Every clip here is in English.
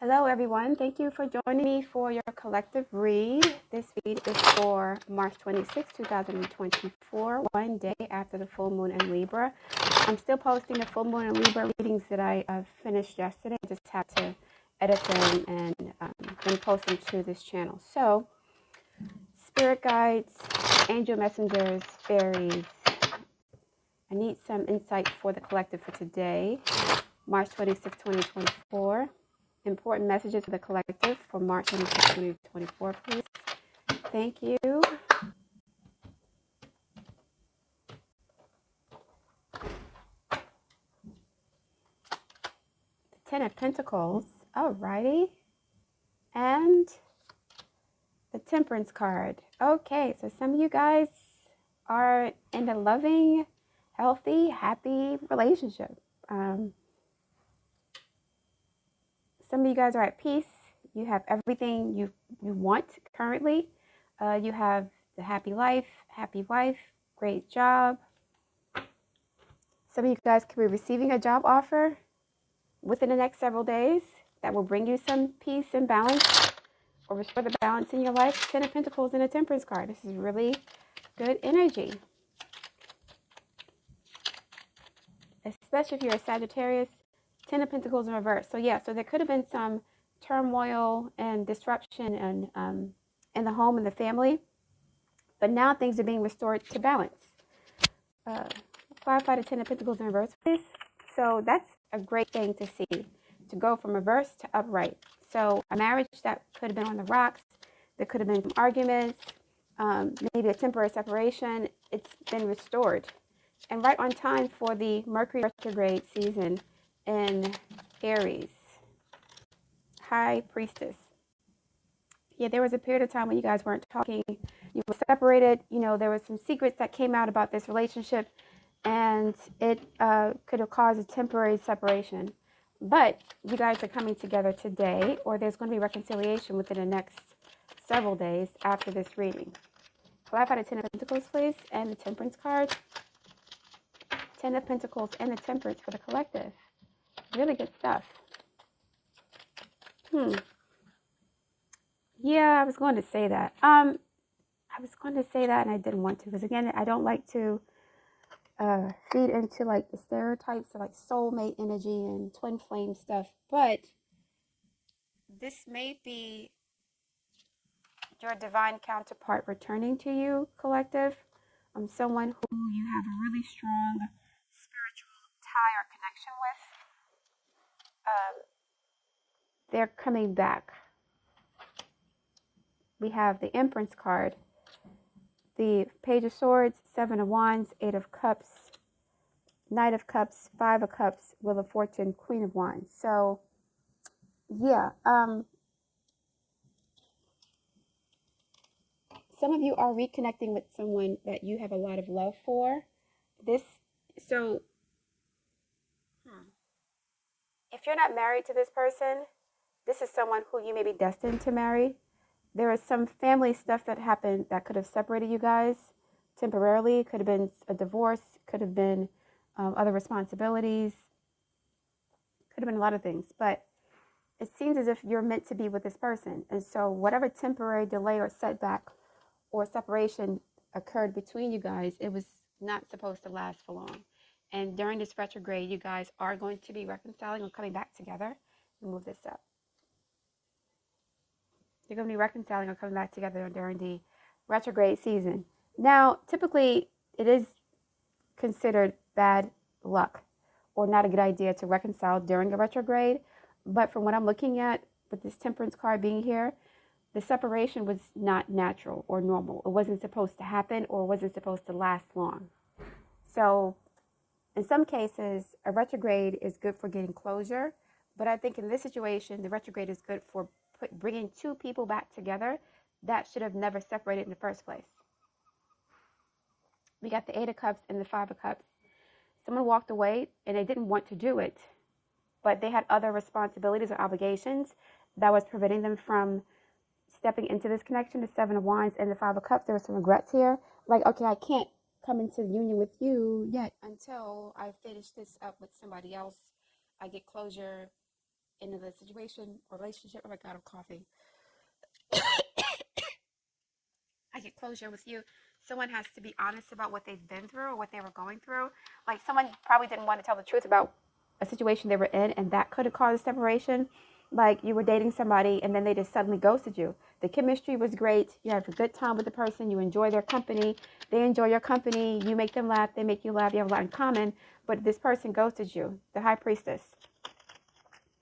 Hello, everyone. Thank you for joining me for your collective read. This read is for March 26, 2024, one day after the full moon in Libra. I'm still posting the full moon in Libra readings that I finished yesterday. I just had to edit them and then post them to this channel. So, spirit guides, angel messengers, fairies. I need some insight for the collective for today, March 26, 2024. Important messages for the collective for March 26, 2024, please. Thank you. The Ten of Pentacles. Alrighty. And the Temperance card. Okay, so some of you guys are in a loving, healthy, happy relationship. Some of you guys are at peace. You have everything you want currently. You have the happy life, happy wife, great job. Some of you guys could be receiving a job offer within the next several days that will bring you some peace and balance or restore the balance in your life. Ten of Pentacles and a Temperance card. This is really good energy. Especially if you're a Sagittarius. Ten of Pentacles in reverse. So yeah, so there could have been some turmoil and disruption and in the home and the family. But now things are being restored to balance. Clarify the Ten of Pentacles in reverse, please. So that's a great thing to see, to go from reverse to upright. So a marriage that could have been on the rocks, there could have been some arguments, maybe a temporary separation. It's been restored. And right on time for the Mercury retrograde season in Aries. High Priestess. Yeah, there was a period of time when you guys weren't talking. You were separated. You know, there were some secrets that came out about this relationship, and it could have caused a temporary separation. But you guys are coming together today, or there's going to be reconciliation within the next several days after this reading. Clarify the Ten of Pentacles, please, and the Temperance card. Ten of Pentacles and the Temperance for the collective. Really good stuff. Yeah, I was going to say that. I was going to say that and I didn't want to, because again, I don't like to feed into like the stereotypes of like soulmate energy and twin flame stuff, but this may be your divine counterpart returning to you, collective. Someone who you have a really strong spiritual tie or connection with. They're coming back. We have the Empress card, the Page of Swords, Seven of Wands, Eight of Cups, Knight of Cups, Five of Cups, Wheel of Fortune, Queen of Wands. So, yeah, some of you are reconnecting with someone that you have a lot of love for. If you're not married to this person, this is someone who you may be destined to marry. There is some family stuff that happened that could have separated you guys temporarily. Could have been a divorce, could have been other responsibilities, could have been a lot of things. But it seems as if you're meant to be with this person. And so whatever temporary delay or setback or separation occurred between you guys, it was not supposed to last for long. And during this retrograde, you guys are going to be reconciling or coming back together. Let me move this up. You're going to be reconciling or coming back together during the retrograde season. Now, typically, it is considered bad luck or not a good idea to reconcile during a retrograde. But from what I'm looking at, with this Temperance card being here, the separation was not natural or normal. It wasn't supposed to happen or wasn't supposed to last long. So, in some cases, a retrograde is good for getting closure. But I think in this situation, the retrograde is good for bringing two people back together that should have never separated in the first place. We got the Eight of Cups and the Five of Cups. Someone walked away and they didn't want to do it, but they had other responsibilities or obligations that was preventing them from stepping into this connection. The Seven of Wands and the Five of Cups, there were some regrets here. Like, okay, I can't come into union with you yet until I finish this up with somebody else. I get closure in the situation or relationship. Oh my God, I'm coughing. I get closure with you. Someone has to be honest about what they've been through or what they were going through. Like someone probably didn't want to tell the truth about a situation they were in, and that could have caused separation. Like you were dating somebody and then they just suddenly ghosted you. The chemistry was great. You have a good time with the person. You enjoy their company. They enjoy your company. You make them laugh. They make you laugh. You have a lot in common. But this person ghosted you, the high priestess.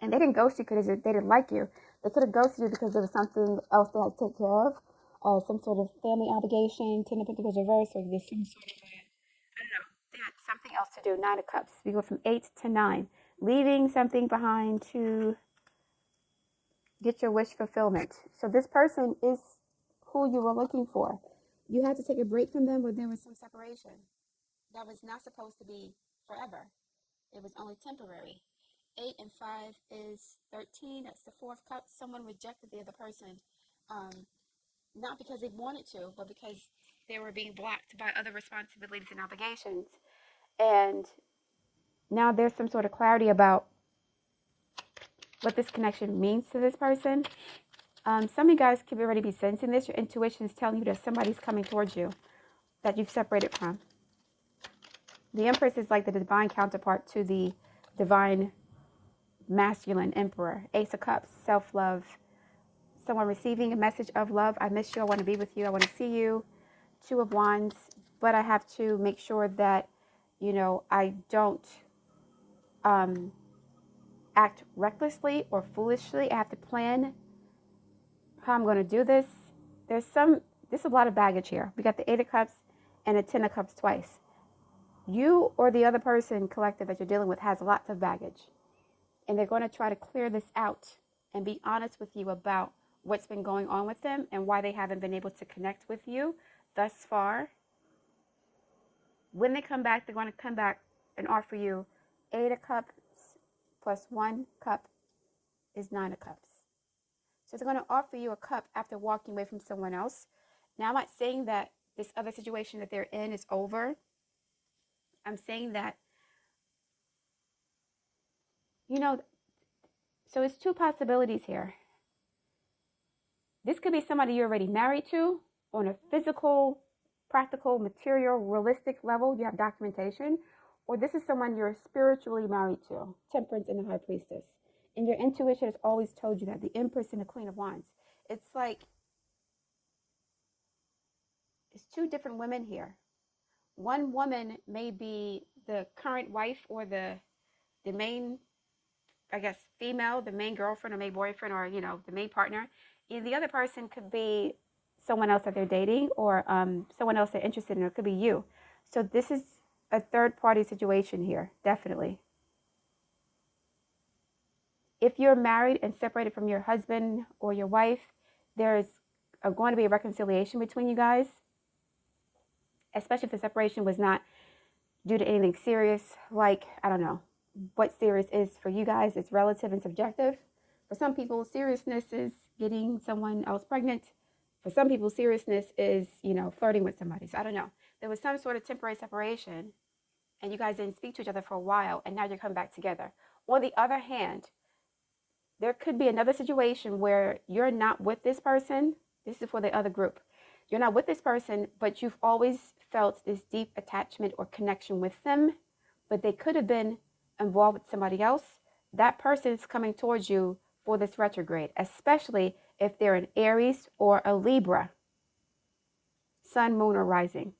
And they didn't ghost you because they didn't like you. They could have ghosted you because there was something else they had to take care of, some sort of family obligation, Ten of Pentacles reverse, or there's some sort of, I don't know, they had something else to do. Nine of Cups. We go from 8 to 9. Leaving something behind to get your wish fulfillment. So this person is who you were looking for. You had to take a break from them, but there was some separation. That was not supposed to be forever. It was only temporary. 8 and 5 is 13. That's the fourth cup. Someone rejected the other person, not because they wanted to, but because they were being blocked by other responsibilities and obligations. And now there's some sort of clarity about what this connection means to this person. Some of you guys could already be sensing this. Your intuition is telling you that somebody's coming towards you that you've separated from. The Empress is like the divine counterpart to the divine masculine emperor. Ace of Cups, self-love. Someone receiving a message of love. I miss you. I want to be with you. I want to see you. Two of Wands. But I have to make sure that, I don't act recklessly or foolishly. I have to plan how I'm going to do this. There's a lot of baggage here. We got the 8 of Cups and a 10 of Cups twice. You or the other person collective that you're dealing with has lots of baggage. And they're going to try to clear this out and be honest with you about what's been going on with them and why they haven't been able to connect with you thus far. When they come back, they're going to come back and offer you 8 of Cups plus 1 cup is 9 of Cups. So they're going to offer you a cup after walking away from someone else. Now, I'm not saying that this other situation that they're in is over. I'm saying that, so it's two possibilities here. This could be somebody you're already married to on a physical, practical, material, realistic level. You have documentation. Or this is someone you're spiritually married to. Temperance and the High Priestess. And your intuition has always told you that. The Empress and the Queen of Wands. It's like, it's two different women here. One woman may be the current wife or the main, I guess, female, the main girlfriend or main boyfriend or, the main partner. And the other person could be someone else that they're dating or someone else they're interested in. Or it could be you. So this is a third party situation here, definitely. If you're married and separated from your husband or your wife, there's going to be a reconciliation between you guys, especially if the separation was not due to anything serious, like, I don't know, what serious is for you guys. It's relative and subjective. For some people, seriousness is getting someone else pregnant. For some people, seriousness is, flirting with somebody. So I don't know. There was some sort of temporary separation and you guys didn't speak to each other for a while and now you're coming back together. On the other hand, there could be another situation where you're not with this person. This is for the other group. You're not with this person, but you've always felt this deep attachment or connection with them, but they could have been involved with somebody else. That person is coming towards you for this retrograde, especially if they're an Aries or a Libra, sun, moon, or rising.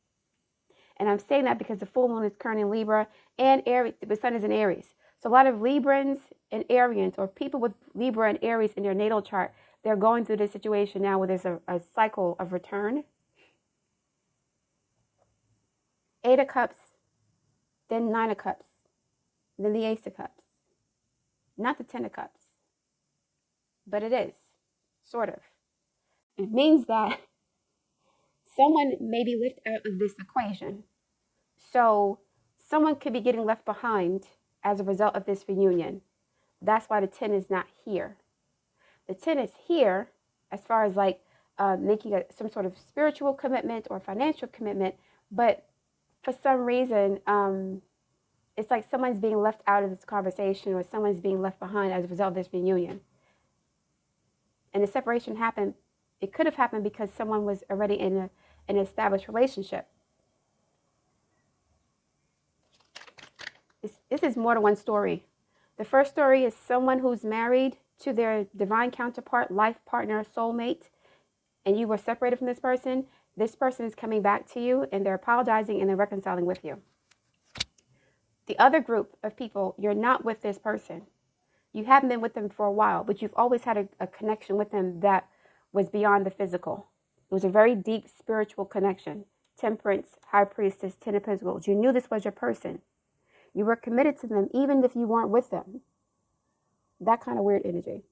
And I'm saying that because the full moon is currently in Libra and Aries, the sun is in Aries. So a lot of Librans and Arians or people with Libra and Aries in their natal chart, they're going through this situation now where there's a cycle of return. 8 of Cups, then 9 of Cups, then the Ace of Cups. Not the 10 of Cups, but it is, sort of. It means that someone may be left out of this equation. So someone could be getting left behind as a result of this reunion. That's why the 10 is not here. The 10 is here as far as like making some sort of spiritual commitment or financial commitment, but for some reason, it's like someone's being left out of this conversation, or someone's being left behind as a result of this reunion. And the separation happened, it could have happened because someone was already in an established relationship. This is more than one story. The first story is someone who's married to their divine counterpart, life partner, soulmate, and you were separated from this person. This person is coming back to you, and they're apologizing and they're reconciling with you. The other group of people, you're not with this person. You haven't been with them for a while, but you've always had a connection with them that was beyond the physical. It was a very deep spiritual connection. Temperance, High Priestess, Ten of Pentacles. You knew this was your person. You were committed to them even if you weren't with them. That kind of weird energy.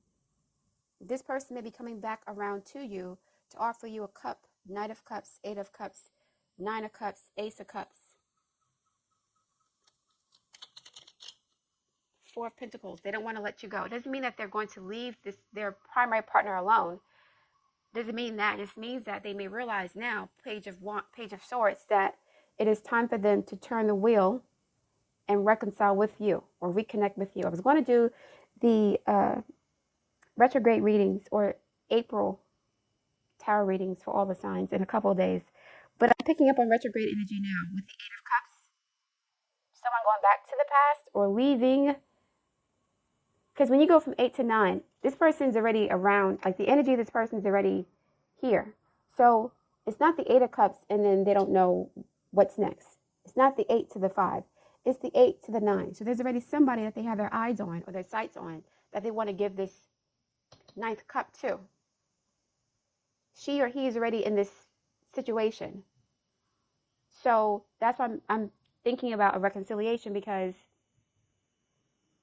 This person may be coming back around to you to offer you a cup. Knight of Cups, Eight of Cups, Nine of Cups, Ace of Cups, Four of Pentacles. They don't want to let you go. It doesn't mean that they're going to leave their primary partner alone. Doesn't mean that. It just means that they may realize now, Page of Swords, that it is time for them to turn the wheel and reconcile with you or reconnect with you. I was going to do the retrograde readings or April tarot readings for all the signs in a couple of days, but I'm picking up on retrograde energy now with the Eight of Cups. Someone going back to the past or leaving. Because when you go from 8 to 9, this person's already around, like the energy of this person's already here. So it's not the 8 of Cups and then they don't know what's next. It's not the 8 to the 5. It's the 8 to the 9. So there's already somebody that they have their eyes on or their sights on that they want to give this 9th cup to. She or he is already in this situation. So that's why I'm thinking about a reconciliation, because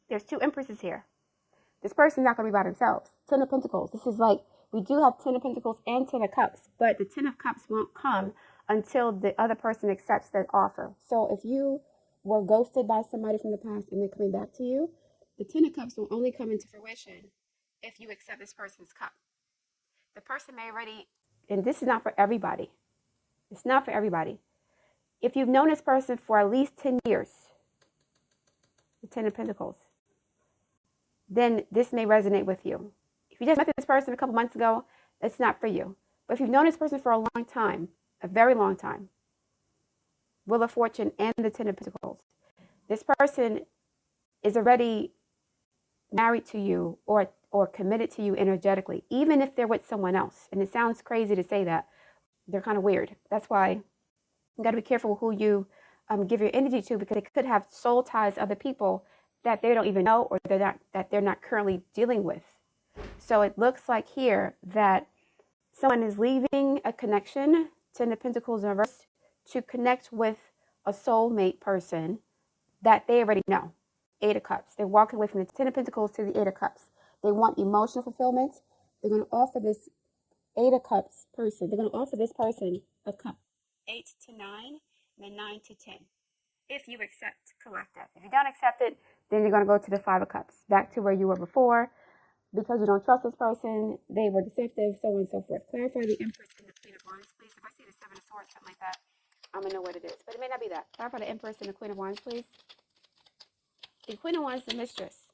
there's two empresses here. This person's not going to be by themselves. Ten of Pentacles. This is like, we do have Ten of Pentacles and Ten of Cups, but the Ten of Cups won't come until the other person accepts that offer. So if you were ghosted by somebody from the past and they're coming back to you, the Ten of Cups will only come into fruition if you accept this person's cup. The person may already, and this is not for everybody. It's not for everybody. If you've known this person for at least 10 years, the Ten of Pentacles, then this may resonate with you. If you just met this person a couple months ago, it's not for you. But if you've known this person for a long time, a very long time, Wheel of Fortune and the Ten of Pentacles, this person is already married to you or committed to you energetically, even if they're with someone else. And it sounds crazy to say that. They're kind of weird. That's why you got to be careful who you give your energy to, because they could have soul ties to other people that they don't even know, or that they're not currently dealing with. So it looks like here that someone is leaving a connection, Ten of Pentacles in reverse, to connect with a soulmate person that they already know. Eight of Cups. They're walking away from the Ten of Pentacles to the Eight of Cups. They want emotional fulfillment. They're going to offer this Eight of Cups person, they're going to offer this person a cup. 8 to 9, and then 9 to 10. If you accept collective. If you don't accept it, then you're going to go to the Five of Cups, back to where you were before, because you don't trust this person, they were deceptive, so on and so forth. Clarify the Empress and the Queen of Wands, please. If I see the Seven of Swords, something like that, I'm going to know what it is. But it may not be that. Clarify the Empress and the Queen of Wands, please. The Queen of Wands is the mistress.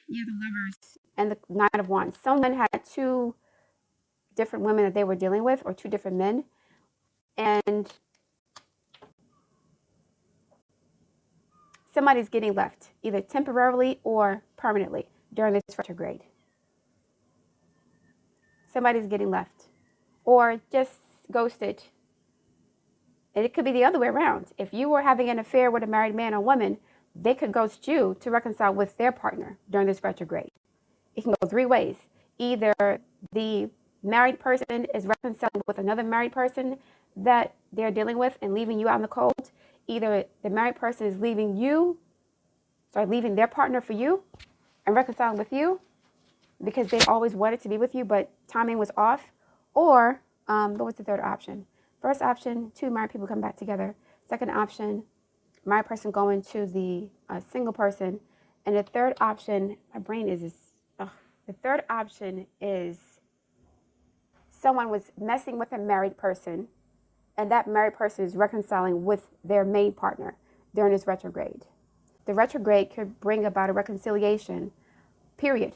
Yeah, the Lovers and the Knight of Wands. Someone had two different women that they were dealing with, or two different men, and somebody's getting left, either temporarily or permanently during this retrograde. Somebody's getting left or just ghosted. And it could be the other way around. If you were having an affair with a married man or woman, they could ghost you to reconcile with their partner during this retrograde. It can go three ways. Either the married person is reconciling with another married person that they're dealing with and leaving you out in the cold. Either the married person is leaving their partner for you and reconciling with you because they always wanted to be with you, but timing was off. Or, what was the third option? First option, two married people come back together. Second option, married person going to the single person. And the third option, my brain is the third option is someone was messing with a married person, and that married person is reconciling with their main partner during this retrograde. The retrograde could bring about a reconciliation, period.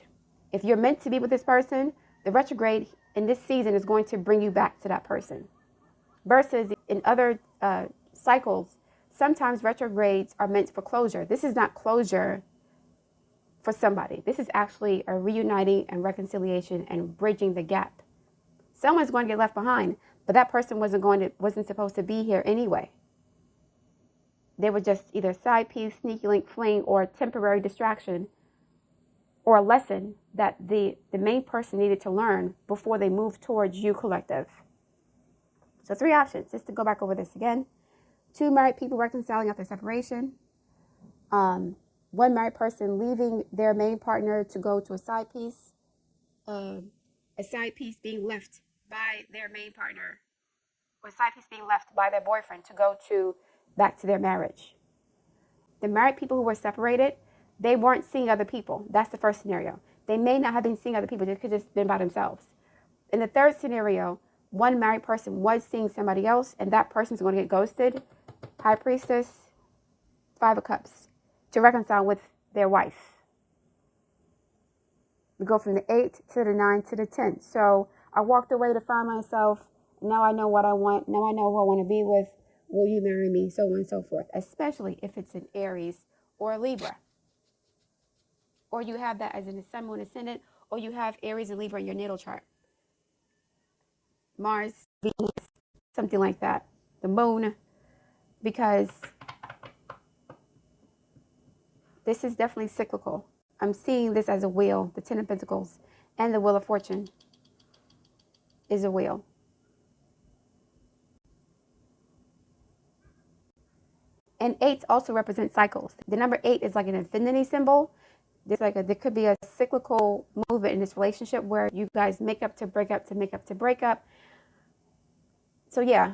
If you're meant to be with this person, the retrograde in this season is going to bring you back to that person. Versus in other cycles, sometimes retrogrades are meant for closure. This is not closure for somebody. This is actually a reuniting and reconciliation and bridging the gap. Someone's going to get left behind, but that person wasn't supposed to be here anyway. They were just either side piece, sneaky link, fling, or a temporary distraction, or a lesson that the main person needed to learn before they moved towards you collective. So 3 options, just to go back over this again. 2 married people reconciling after separation. 1 married person leaving their main partner to go to a side piece. A side piece being left by their main partner. Or a side piece being left by their boyfriend to go back to their marriage. The married people who were separated, they weren't seeing other people. That's the first scenario. They may not have been seeing other people. They could have just been by themselves. In the third scenario, 1 married person was seeing somebody else, and that person's going to get ghosted. High Priestess, 5 of Cups, to reconcile with their wife. We go from the 8 to the 9 to the 10. So I walked away to find myself. Now I know what I want. Now I know who I want to be with. Will you marry me? So on and so forth. Especially if it's an Aries or a Libra. Or you have that as an Sun, Moon, Ascendant. Or you have Aries and Libra in your natal chart. Mars, Venus, something like that. The Moon. Because this is definitely cyclical. I'm seeing this as a wheel. The 10 of Pentacles and the Wheel of Fortune is a wheel. And 8 also represent cycles. The number 8 is like an infinity symbol. There could be a cyclical movement in this relationship where you guys make up to break up to make up to break up. So yeah,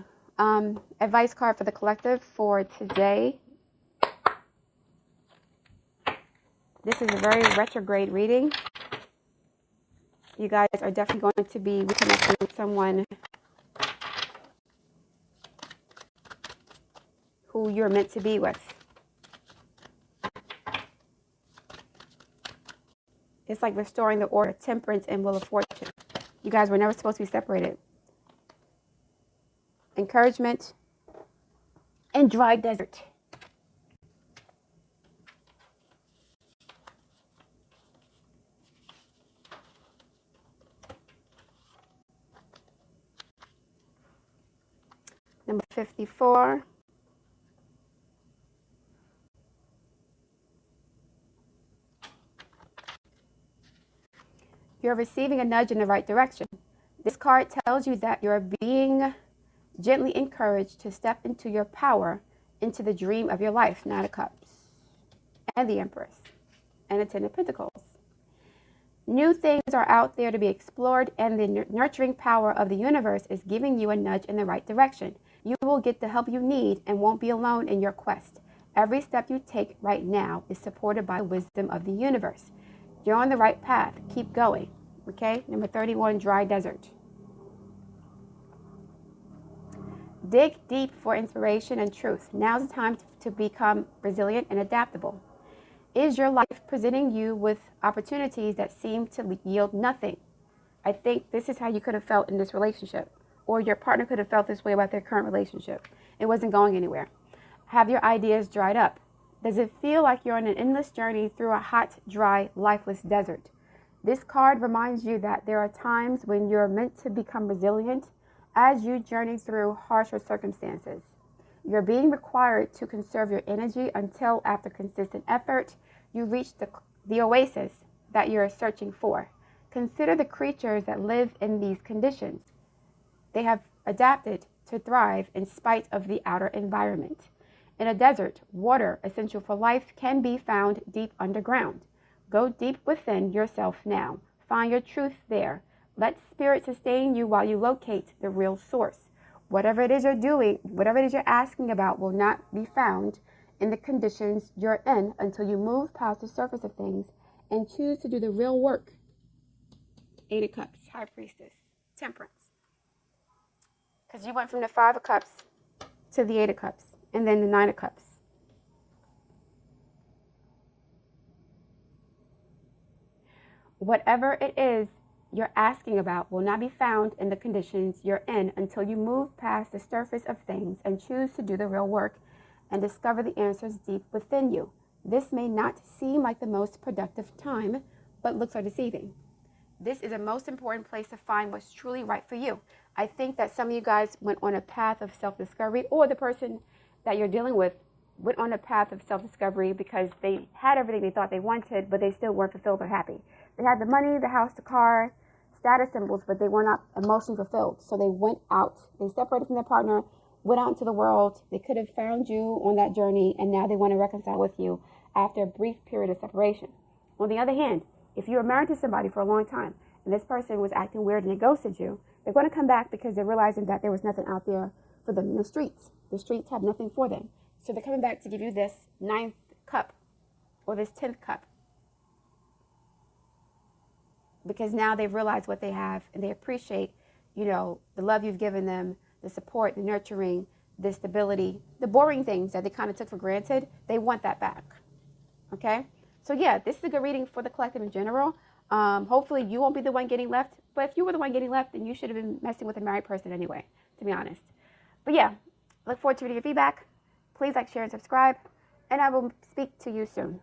advice card for the collective for today. This is a very retrograde reading. You guys are definitely going to be reconnecting with someone who you're meant to be with. It's like restoring the order, Temperance and Wheel of Fortune. You guys were never supposed to be separated. Encouragement and dry desert. Number 54. You're receiving a nudge in the right direction. This card tells you that you're being gently encouraged to step into your power, into the dream of your life. 9 of Cups and the Empress and the 10 of Pentacles. New things are out there to be explored, and the nurturing power of the universe is giving you a nudge in the right direction. You will get the help you need and won't be alone in your quest. Every step you take right now is supported by the wisdom of the universe. You're on the right path. Keep going. Okay? Number 31, dry desert. Dig deep for inspiration and truth. Now's the time to become resilient and adaptable. Is your life presenting you with opportunities that seem to yield nothing? I think this is how you could have felt in this relationship. Or your partner could have felt this way about their current relationship. It wasn't going anywhere. Have your ideas dried up? Does it feel like you're on an endless journey through a hot, dry, lifeless desert? This card reminds you that there are times when you're meant to become resilient as you journey through harsher circumstances. You're being required to conserve your energy until, after consistent effort, you reach the oasis that you're searching for. Consider the creatures that live in these conditions. They have adapted to thrive in spite of the outer environment. In a desert, water, essential for life, can be found deep underground. Go deep within yourself now. Find your truth there. Let spirit sustain you while you locate the real source. Whatever it is you're doing, whatever it is you're asking about will not be found in the conditions you're in until you move past the surface of things and choose to do the real work. 8 of Cups, High Priestess, Temperance. Because you went from the 5 of Cups to the 8 of Cups and then the 9 of Cups. Whatever it is you're asking about will not be found in the conditions you're in until you move past the surface of things and choose to do the real work and discover the answers deep within you. This may not seem like the most productive time, but looks are deceiving. This is a most important place to find what's truly right for you. I think that some of you guys went on a path of self-discovery, or the person that you're dealing with went on a path of self-discovery because they had everything they thought they wanted, but they still weren't fulfilled or happy. They had the money, the house, the car, status symbols, but they were not emotionally fulfilled. So they went out. They separated from their partner, went out into the world. They could have found you on that journey, and now they want to reconcile with you after a brief period of separation. On the other hand, if you were married to somebody for a long time and this person was acting weird and they ghosted you, they're going to come back because they're realizing that there was nothing out there for them in the streets. The streets have nothing for them. So they're coming back to give you this 9th cup or this 10th cup, because now they've realized what they have and they appreciate, the love you've given them, the support, the nurturing, the stability, the boring things that they kind of took for granted. They want that back. Okay? So yeah, this is a good reading for the collective in general. Hopefully you won't be the one getting left, but if you were the one getting left, then you should have been messing with a married person anyway, to be honest. But yeah, look forward to reading your feedback. Please like, share, and subscribe, and I will speak to you soon.